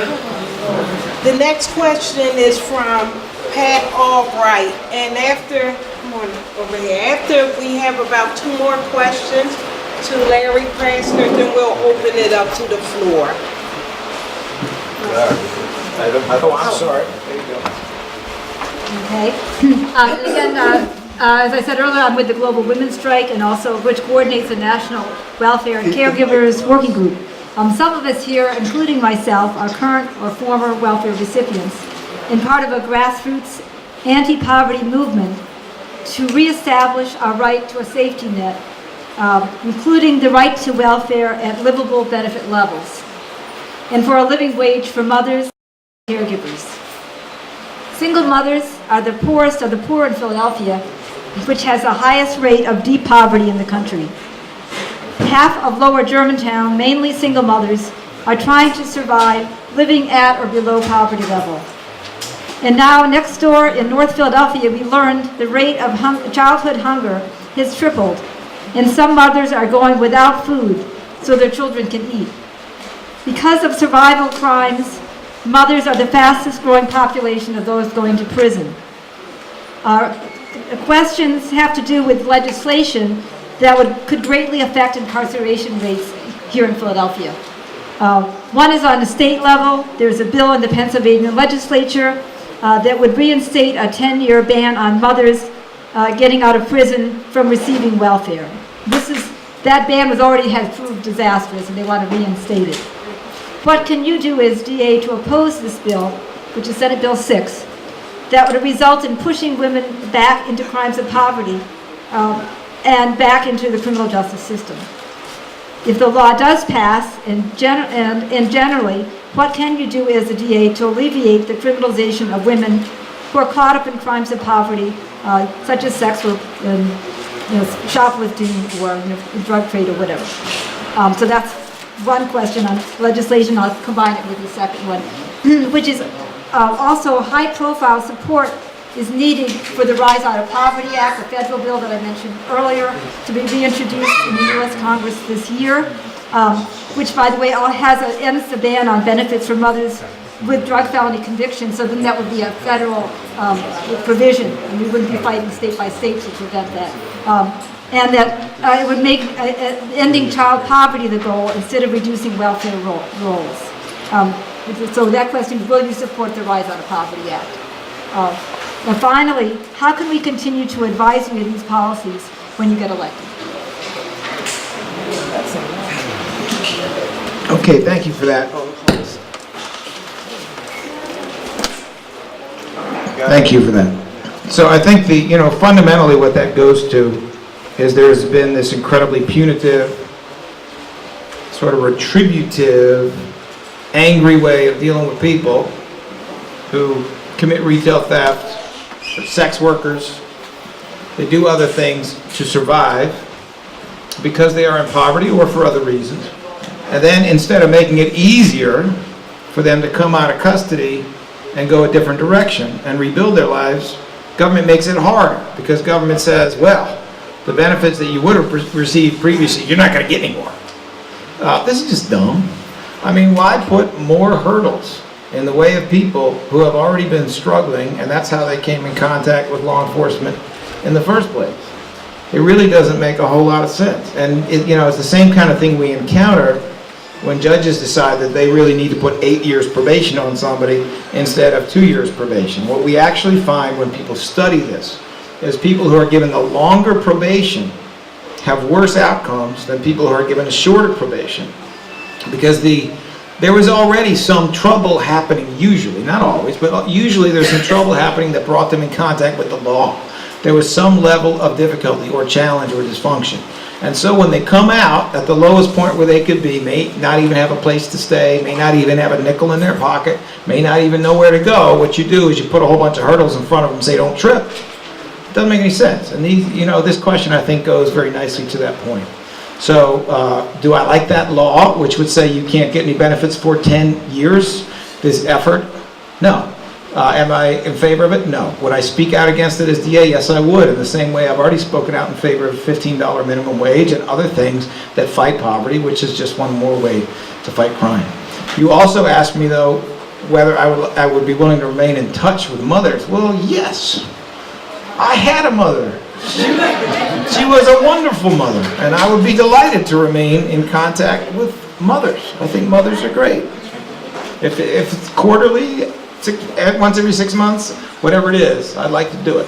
The next question is from Pat Albright, and after, come on over here, after we have about 2 more questions to Larry Krasner, then we'll open it up to the floor. I'm sorry. There you go. Okay. Again, as I said earlier, I'm with the Global Women's Strike, and also which coordinates the National Welfare and Caregivers Working Group. Some of us here, including myself, are current or former welfare recipients and part of a grassroots anti-poverty movement to reestablish our right to a safety net, including the right to welfare at livable benefit levels, and for a living wage for mothers and caregivers. Single mothers are the poorest of the poor in Philadelphia, which has the highest rate of deep poverty in the country. Half of Lower Germantown, mainly single mothers, are trying to survive living at or below poverty level. And now next door in North Philadelphia, we learned the rate of childhood hunger has tripled, and some mothers are going without food so their children can eat. Because of survival crimes, mothers are the fastest growing population of those going to prison. Our questions have to do with legislation that could greatly affect incarceration rates here in Philadelphia. One is on the state level. There's a bill in the Pennsylvania legislature that would reinstate a 10-year ban on mothers getting out of prison from receiving welfare. That ban had proved disastrous, and they want to reinstate it. What can you do as DA to oppose this bill, which is Senate Bill 6, that would result in pushing women back into crimes of poverty and back into the criminal justice system? If the law does pass, and generally, what can you do as a DA to alleviate the criminalization of women who are caught up in crimes of poverty, such as sex work, and, shoplifting, or drug trade, or whatever? So that's one question on legislation. I'll combine it with the second one, which is also high-profile support is needed for the Rise Out of Poverty Act, the federal bill that I mentioned earlier, to be reintroduced in the U.S. Congress this year, which, by the way, ends the ban on benefits for mothers with drug felony convictions, so then that would be a federal provision, and we wouldn't be fighting state by state to prevent that. And that it would make ending child poverty the goal instead of reducing welfare rolls. So that question is, will you support the Rise Out of Poverty Act? And finally, how can we continue to advise you in these policies when you get elected? Okay, thank you for that. Thank you for that. So I think fundamentally what that goes to is there's been this incredibly punitive, sort of retributive, angry way of dealing with people who commit retail theft, sex workers. They do other things to survive because they are in poverty or for other reasons. And then instead of making it easier for them to come out of custody and go a different direction and rebuild their lives, government makes it harder, because government says, well, the benefits that you would have received previously, you're not going to get anymore. This is just dumb. I mean, why put more hurdles in the way of people who have already been struggling, and that's how they came in contact with law enforcement in the first place? It really doesn't make a whole lot of sense. And it's the same kind of thing we encounter when judges decide that they really need to put 8 years probation on somebody instead of 2 years probation. What we actually find when people study this is people who are given the longer probation have worse outcomes than people who are given a shorter probation, because there was already some trouble happening, usually, not always, but usually there's some trouble happening that brought them in contact with the law. There was some level of difficulty or challenge or dysfunction. And so when they come out at the lowest point where they could be, may not even have a place to stay, may not even have a nickel in their pocket, may not even know where to go, what you do is you put a whole bunch of hurdles in front of them and say, don't trip. It doesn't make any sense. And this question, I think, goes very nicely to that point. So do I like that law, which would say you can't get any benefits for 10 years, this effort? No. Am I in favor of it? No. Would I speak out against it as DA? Yes, I would. In the same way I've already spoken out in favor of $15 minimum wage and other things that fight poverty, which is just one more way to fight crime. You also asked me, though, whether I would be willing to remain in touch with mothers. Well, yes. I had a mother. She was a wonderful mother, and I would be delighted to remain in contact with mothers. I think mothers are great. If it's quarterly, once every 6 months, whatever it is, I'd like to do it.